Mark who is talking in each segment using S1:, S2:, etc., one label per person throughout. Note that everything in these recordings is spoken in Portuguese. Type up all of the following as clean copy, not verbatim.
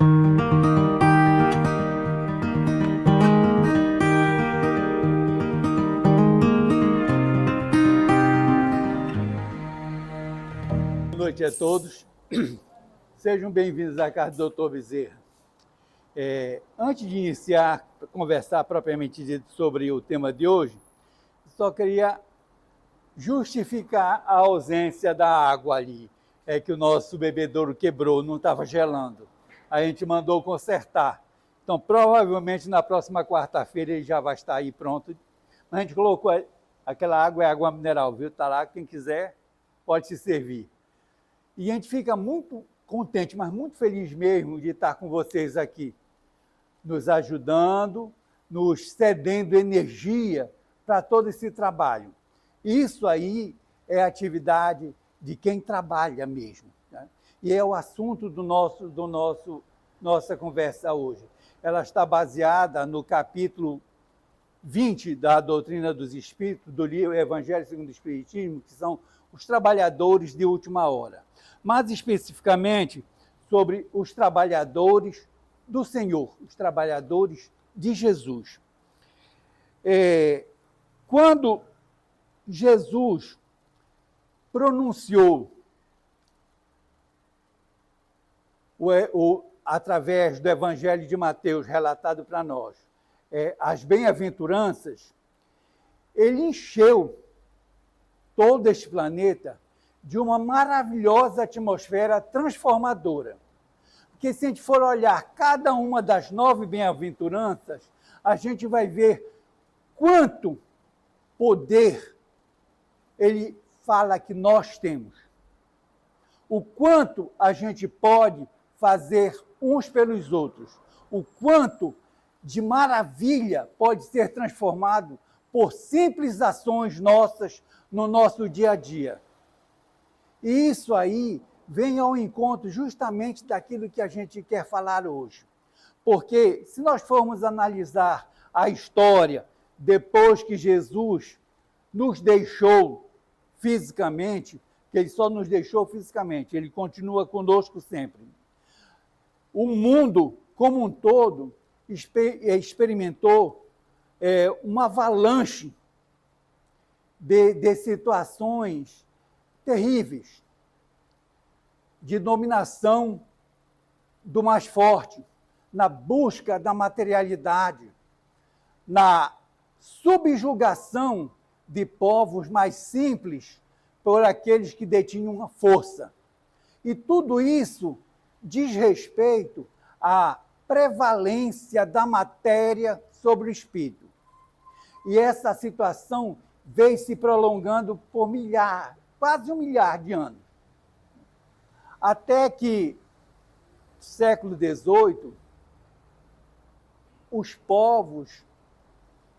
S1: Boa noite a todos. Sejam bem-vindos à casa do Dr. Bezerra. Antes de iniciar, conversar propriamente dito sobre o tema de hoje, só queria justificar a ausência da água ali. É que o nosso bebedouro quebrou, não estava gelando. A gente mandou consertar. Então, provavelmente, na próxima quarta-feira ele já vai estar aí pronto. A gente colocou aquela água, é água mineral, viu? Está lá, quem quiser pode se servir. E a gente fica muito contente, mas muito feliz mesmo de estar com vocês aqui, nos ajudando, nos cedendo energia para todo esse trabalho. Isso aí é atividade de quem trabalha mesmo, né? E é o assunto nossa conversa hoje. Ela está baseada no capítulo 20 da Doutrina dos Espíritos, do livro Evangelho segundo o Espiritismo, que são os trabalhadores de última hora. Mais especificamente sobre os trabalhadores do Senhor, os trabalhadores de Jesus. Quando Jesus pronunciou, através do Evangelho de Mateus, relatado para nós, as bem-aventuranças, ele encheu todo este planeta de uma maravilhosa atmosfera transformadora. Porque se a gente for olhar cada uma das 9 bem-aventuranças, a gente vai ver quanto poder ele fala que nós temos. O quanto a gente pode fazer uns pelos outros. O quanto de maravilha pode ser transformado por simples ações nossas no nosso dia a dia. E isso aí vem ao encontro justamente daquilo que a gente quer falar hoje. Porque se nós formos analisar a história depois que Jesus nos deixou fisicamente, que ele só nos deixou fisicamente, ele continua conosco sempre. O mundo como um todo experimentou uma avalanche de situações terríveis, de dominação do mais forte, na busca da materialidade, na subjugação de povos mais simples por aqueles que detinham a força. E tudo isso diz respeito à prevalência da matéria sobre o espírito. E essa situação veio se prolongando por quase 1 milhar de anos. Até que, no século XVIII, os povos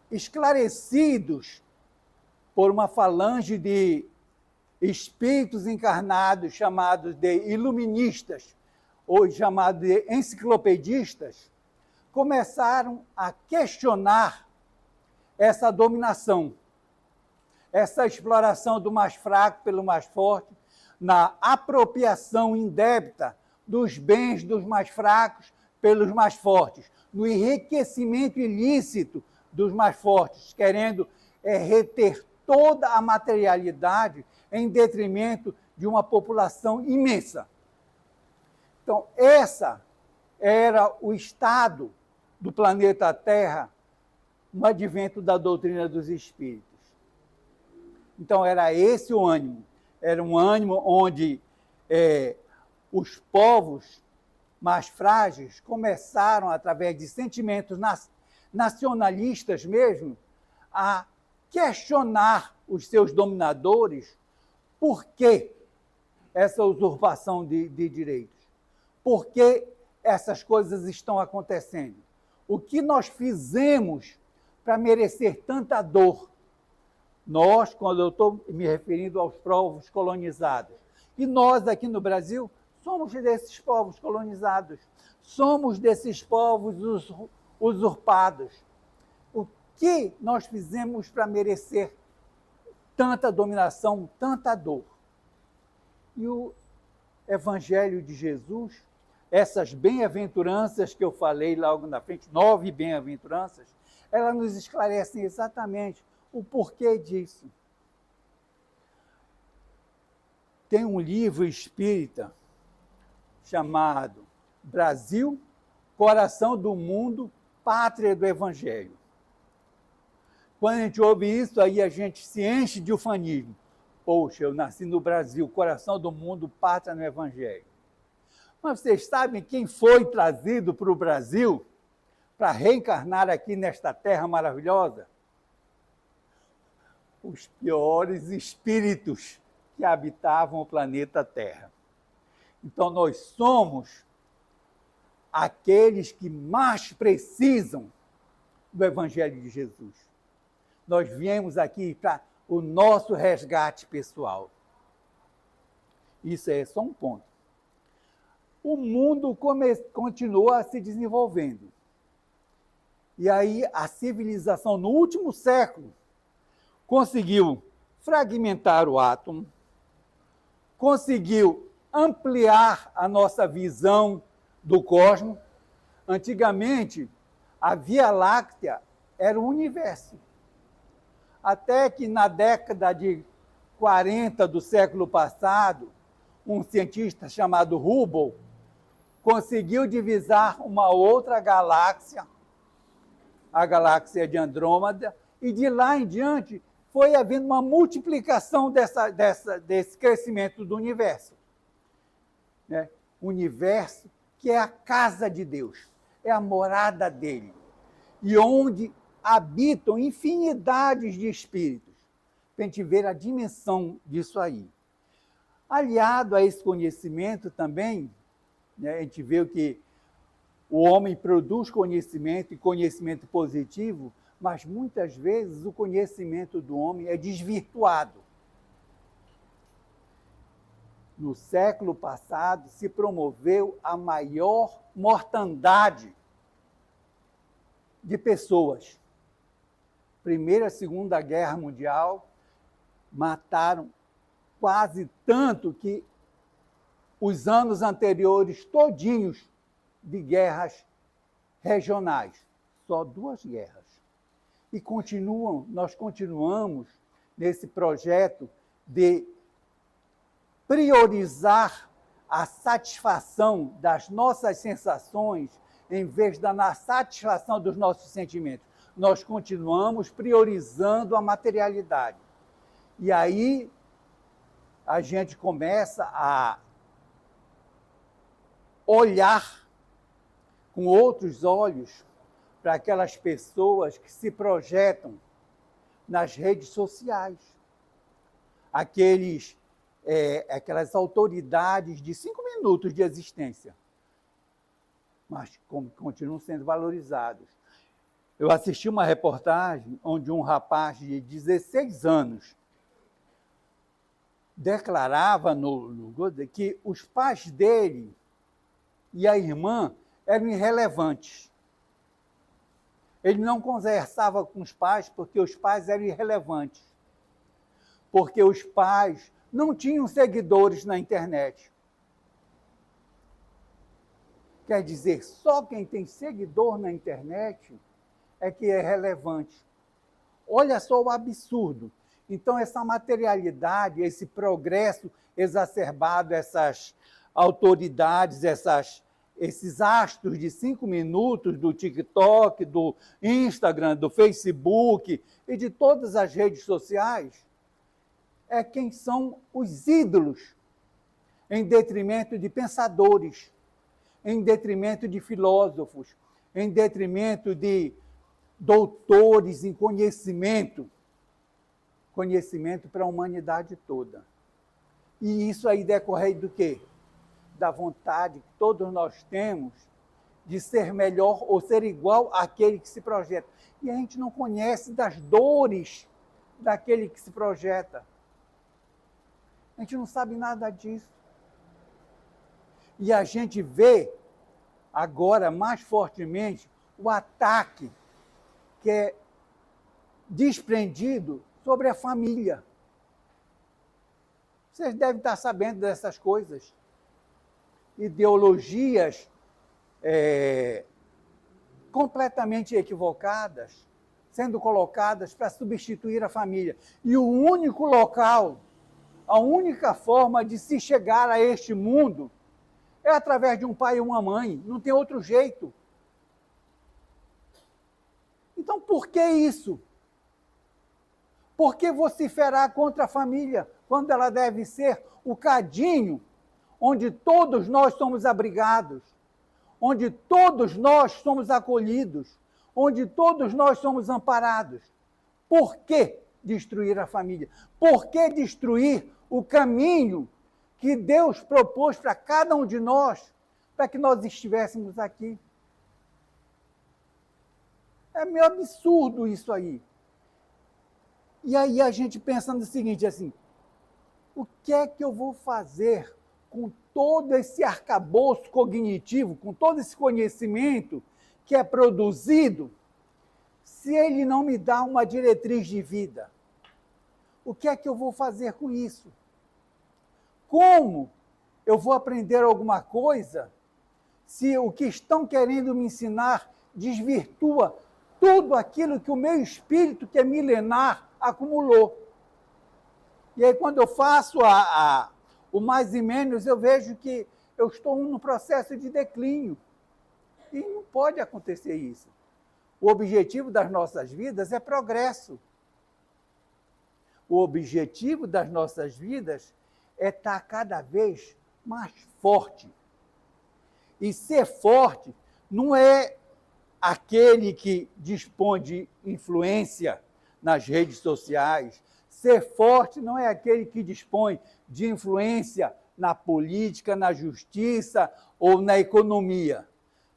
S1: esclarecidos por uma falange de espíritos encarnados chamados de iluministas, ou chamados de enciclopedistas, começaram a questionar essa dominação, essa exploração do mais fraco pelo mais forte, na apropriação indébita dos bens dos mais fracos pelos mais fortes, no enriquecimento ilícito dos mais fortes, querendo reter toda a materialidade em detrimento de uma população imensa. Então, essa era o estado do planeta Terra no advento da doutrina dos espíritos. Então, era esse o ânimo. Era um ânimo onde os povos mais frágeis começaram, através de sentimentos nacionalistas mesmo, a questionar os seus dominadores por que essa usurpação de direitos, por que essas coisas estão acontecendo, o que nós fizemos para merecer tanta dor. Nós, quando eu estou me referindo aos povos colonizados, e nós aqui no Brasil somos desses povos colonizados, somos desses povos usurpados. O que nós fizemos para merecer tanta dominação, tanta dor? E o Evangelho de Jesus essas bem-aventuranças que eu falei logo na frente, 9 bem-aventuranças, elas nos esclarecem exatamente o porquê disso. Tem um livro espírita chamado Brasil, Coração do Mundo, Pátria do Evangelho. Quando a gente ouve isso, aí a gente se enche de ufanismo. Poxa, eu nasci no Brasil, coração do mundo, pátria no Evangelho. Mas vocês sabem quem foi trazido para o Brasil para reencarnar aqui nesta terra maravilhosa? Os piores espíritos que habitavam o planeta Terra. Então, nós somos aqueles que mais precisam do Evangelho de Jesus. Nós viemos aqui para o nosso resgate pessoal. Isso é só um ponto. O mundo continua se desenvolvendo. E aí a civilização, no último século, conseguiu fragmentar o átomo, conseguiu ampliar a nossa visão do cosmos. Antigamente, a Via Láctea era o universo. Até que na década de 40 do século passado, um cientista chamado Hubble conseguiu divisar uma outra galáxia, a galáxia de Andrômeda, e de lá em diante foi havendo uma multiplicação desse crescimento do universo. Né? O universo que é a casa de Deus, é a morada dele, e onde habitam infinidades de espíritos, para a gente ver a dimensão disso aí. Aliado a esse conhecimento também, né, a gente vê que o homem produz conhecimento, e conhecimento positivo, mas muitas vezes o conhecimento do homem é desvirtuado. No século passado se promoveu a maior mortandade de pessoas. Primeira e Segunda Guerra Mundial mataram quase tanto que os anos anteriores todinhos de guerras regionais. Só 2 guerras. E nós continuamos nesse projeto de priorizar a satisfação das nossas sensações em vez da satisfação dos nossos sentimentos. Nós continuamos priorizando a materialidade. E aí a gente começa a olhar com outros olhos para aquelas pessoas que se projetam nas redes sociais. Aquelas autoridades de 5 minutos de existência, mas continuam sendo valorizados. Eu assisti uma reportagem onde um rapaz de 16 anos declarava que os pais dele e a irmã eram irrelevantes. Ele não conversava com os pais porque os pais eram irrelevantes. Porque os pais não tinham seguidores na internet. Quer dizer, só quem tem seguidor na internet é que é relevante. Olha só o absurdo. Então, essa materialidade, esse progresso exacerbado, essas autoridades, esses astros de 5 minutos do TikTok, do Instagram, do Facebook e de todas as redes sociais, é quem são os ídolos, em detrimento de pensadores, em detrimento de filósofos, em detrimento de doutores em conhecimento para a humanidade toda. E isso aí decorre do quê? Da vontade que todos nós temos de ser melhor ou ser igual àquele que se projeta. E a gente não conhece das dores daquele que se projeta. A gente não sabe nada disso. E a gente vê agora mais fortemente o ataque que é desprendido sobre a família. Vocês devem estar sabendo dessas coisas. Ideologias completamente equivocadas, sendo colocadas para substituir a família. E o único local, a única forma de se chegar a este mundo é através de um pai e uma mãe, não tem outro jeito. Então, por que isso? Por que vociferar contra a família, quando ela deve ser o cadinho onde todos nós somos abrigados, onde todos nós somos acolhidos, onde todos nós somos amparados? Por que destruir a família? Por que destruir o caminho que Deus propôs para cada um de nós, para que nós estivéssemos aqui? É meio absurdo isso aí. E aí a gente pensa no seguinte, assim, o que é que eu vou fazer com todo esse arcabouço cognitivo, com todo esse conhecimento que é produzido, se ele não me dá uma diretriz de vida? O que é que eu vou fazer com isso? Como eu vou aprender alguma coisa se o que estão querendo me ensinar desvirtua tudo aquilo que o meu espírito, que é milenar, acumulou? E aí, quando eu faço o mais e menos, eu vejo que eu estou num processo de declínio. E não pode acontecer isso. O objetivo das nossas vidas é progresso. O objetivo das nossas vidas é estar cada vez mais forte. E ser forte não é aquele que dispõe de influência nas redes sociais. Ser forte não é aquele que dispõe de influência na política, na justiça ou na economia.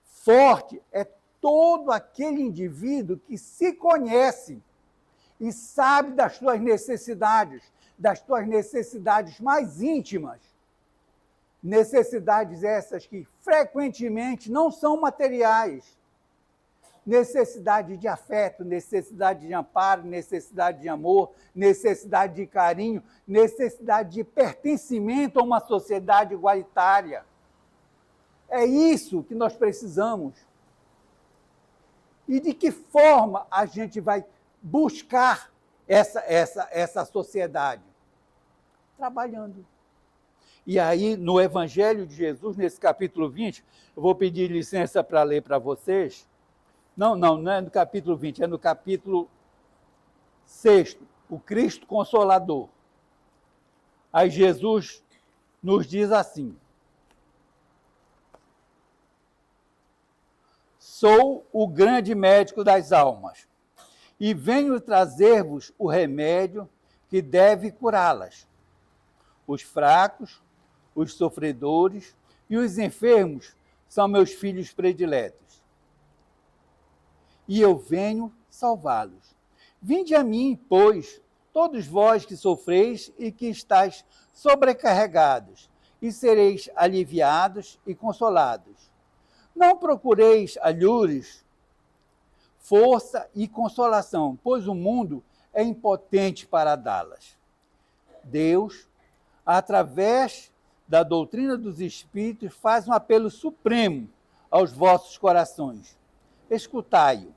S1: Forte é todo aquele indivíduo que se conhece e sabe das suas necessidades mais íntimas. Necessidades essas que frequentemente não são materiais. Necessidade de afeto, necessidade de amparo, necessidade de amor, necessidade de carinho, necessidade de pertencimento a uma sociedade igualitária. É isso que nós precisamos. E de que forma a gente vai buscar essa sociedade? Trabalhando. E aí, no Evangelho de Jesus, nesse capítulo 20, eu vou pedir licença para ler para vocês. Não é no capítulo 20, é no capítulo 6, o Cristo Consolador. Aí Jesus nos diz assim: sou o grande médico das almas, e venho trazer-vos o remédio que deve curá-las. Os fracos, os sofredores e os enfermos são meus filhos prediletos. E eu venho salvá-los. Vinde a mim, pois, todos vós que sofreis e que estáis sobrecarregados, e sereis aliviados e consolados. Não procureis alhures, força e consolação, pois o mundo é impotente para dá-las. Deus, através da doutrina dos Espíritos, faz um apelo supremo aos vossos corações. Escutai-o.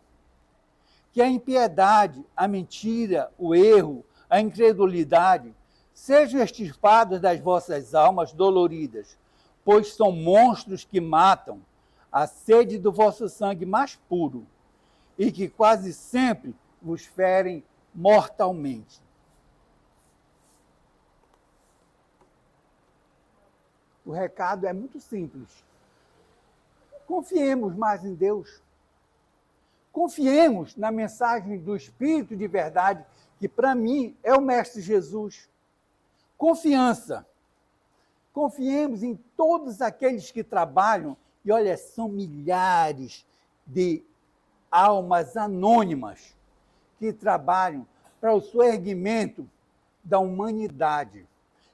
S1: Que a impiedade, a mentira, o erro, a incredulidade sejam extirpados das vossas almas doloridas, pois são monstros que matam a sede do vosso sangue mais puro e que quase sempre vos ferem mortalmente. O recado é muito simples. Confiemos mais em Deus. Confiemos na mensagem do Espírito de verdade, que para mim é o Mestre Jesus. Confiança. Confiemos em todos aqueles que trabalham, e olha, são milhares de almas anônimas que trabalham para o soerguimento da humanidade.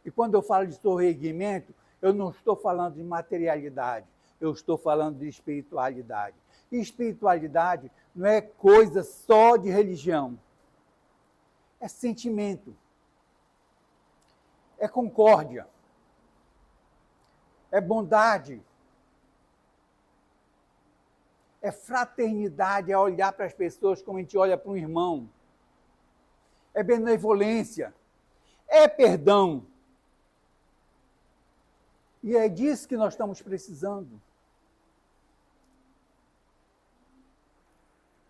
S1: E quando eu falo de soerguimento, eu não estou falando de materialidade, eu estou falando de espiritualidade. E espiritualidade não é coisa só de religião. É sentimento. É concórdia. É bondade. é fraternidade, é olhar para as pessoas como a gente olha para um irmão. É benevolência, é perdão. E é disso que nós estamos precisando.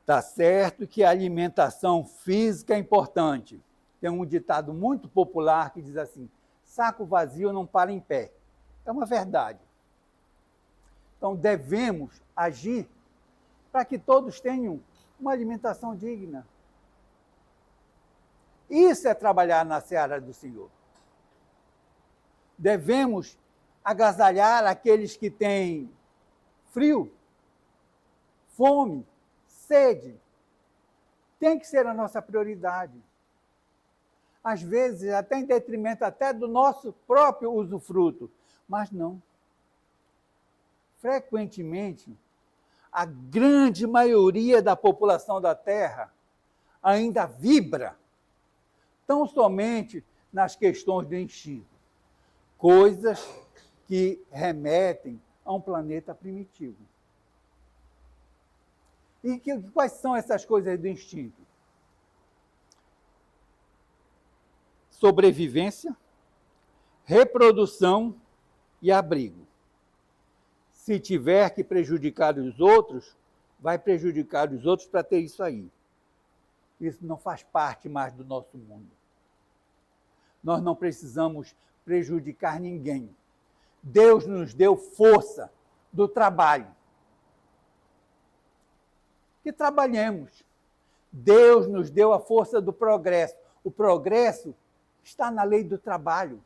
S1: Tá certo que a alimentação física é importante. Tem um ditado muito popular que diz assim: saco vazio não para em pé. É uma verdade. Então devemos agir para que todos tenham uma alimentação digna. Isso é trabalhar na seara do Senhor. Devemos agasalhar aqueles que têm frio, fome, sede. Tem que ser a nossa prioridade. Às vezes, até em detrimento até do nosso próprio usufruto. Mas não. Frequentemente, a grande maioria da população da Terra ainda vibra tão somente nas questões do instinto. Coisas que remetem a um planeta primitivo. E quais são essas coisas do instinto? Sobrevivência, reprodução e abrigo. Se tiver que prejudicar os outros, vai prejudicar os outros para ter isso aí. Isso não faz parte mais do nosso mundo. Nós não precisamos prejudicar ninguém. Deus nos deu força do trabalho. Que trabalhemos. Deus nos deu a força do progresso. O progresso está na lei do trabalho.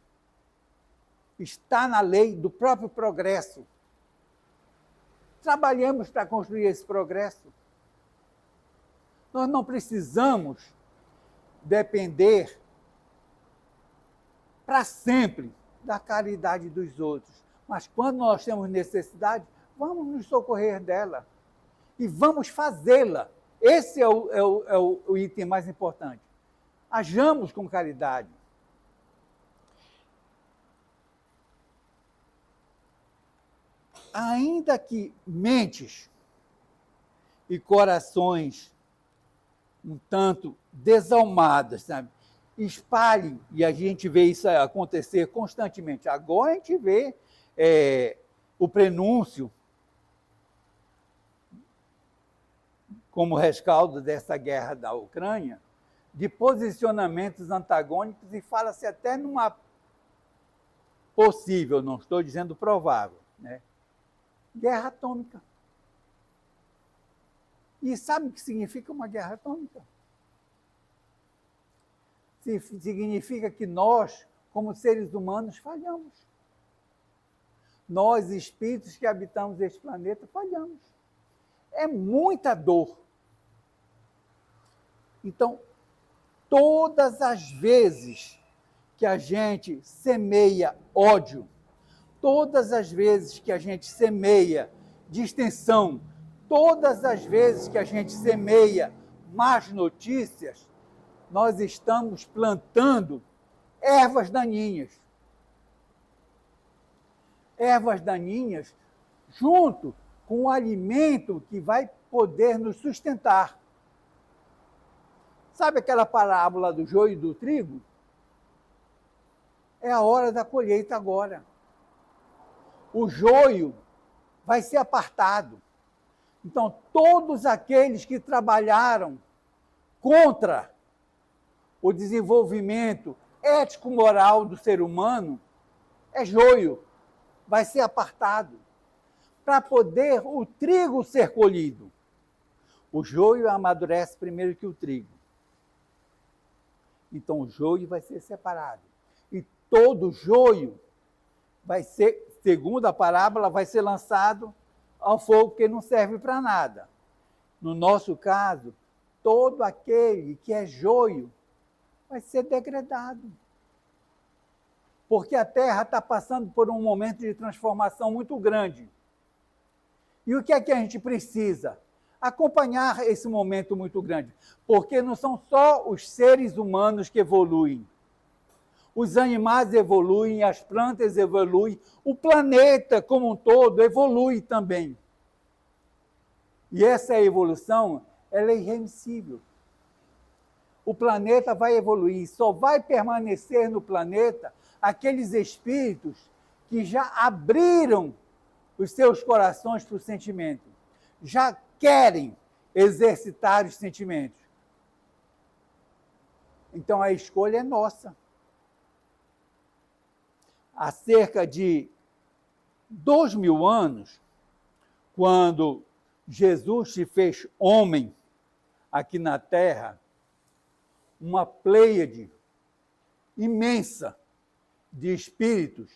S1: Está na lei do próprio progresso. Trabalhemos para construir esse progresso. Nós não precisamos depender para sempre da caridade dos outros. Mas quando nós temos necessidade, vamos nos socorrer dela. E vamos fazê-la. Esse é o item mais importante. Hajamos com caridade. Ainda que mentes e corações um tanto desalmadas, sabe, espalhem, e a gente vê isso acontecer constantemente. Agora a gente vê o prenúncio como rescaldo dessa guerra da Ucrânia, de posicionamentos antagônicos, e fala-se até numa possível, não estou dizendo provável, né? Guerra atômica. E sabe o que significa uma guerra atômica? Significa que nós, como seres humanos, falhamos. Nós, espíritos que habitamos este planeta, falhamos. É muita dor. Então, todas as vezes que a gente semeia ódio, todas as vezes que a gente semeia distensão, todas as vezes que a gente semeia más notícias, nós estamos plantando ervas daninhas. Ervas daninhas junto com o alimento que vai poder nos sustentar. Sabe aquela parábola do joio e do trigo? É a hora da colheita agora. O joio vai ser apartado. Então, todos aqueles que trabalharam contra o desenvolvimento ético-moral do ser humano, é joio, vai ser apartado, para poder o trigo ser colhido. O joio amadurece primeiro que o trigo. Então, o joio vai ser separado. E todo joio vai ser, segundo a parábola, vai ser lançado ao fogo que não serve para nada. No nosso caso, todo aquele que é joio vai ser degradado. Porque a Terra está passando por um momento de transformação muito grande. E o que é que a gente precisa? Acompanhar esse momento muito grande. Porque não são só os seres humanos que evoluem. Os animais evoluem, as plantas evoluem, o planeta como um todo evolui também. E essa evolução, ela é irremissível. O planeta vai evoluir, só vai permanecer no planeta aqueles espíritos que já abriram os seus corações para o sentimento, já querem exercitar os sentimentos. Então a escolha é nossa. Há cerca de 2000 anos, quando Jesus se fez homem aqui na Terra, uma pleiade imensa de espíritos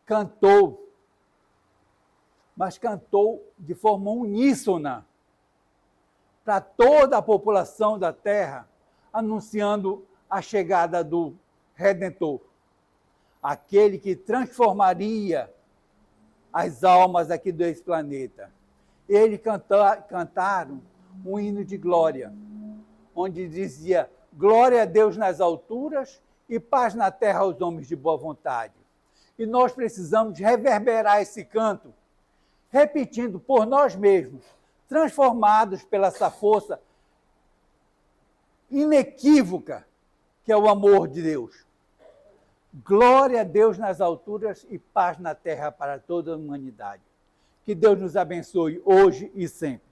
S1: cantou, mas cantou de forma uníssona para toda a população da Terra, anunciando a chegada do Redentor, aquele que transformaria as almas aqui desse planeta. Eles cantaram um hino de glória, onde dizia: glória a Deus nas alturas e paz na terra aos homens de boa vontade. E nós precisamos reverberar esse canto, repetindo por nós mesmos, transformados pela essa força inequívoca que é o amor de Deus. Glória a Deus nas alturas e paz na terra para toda a humanidade. Que Deus nos abençoe hoje e sempre.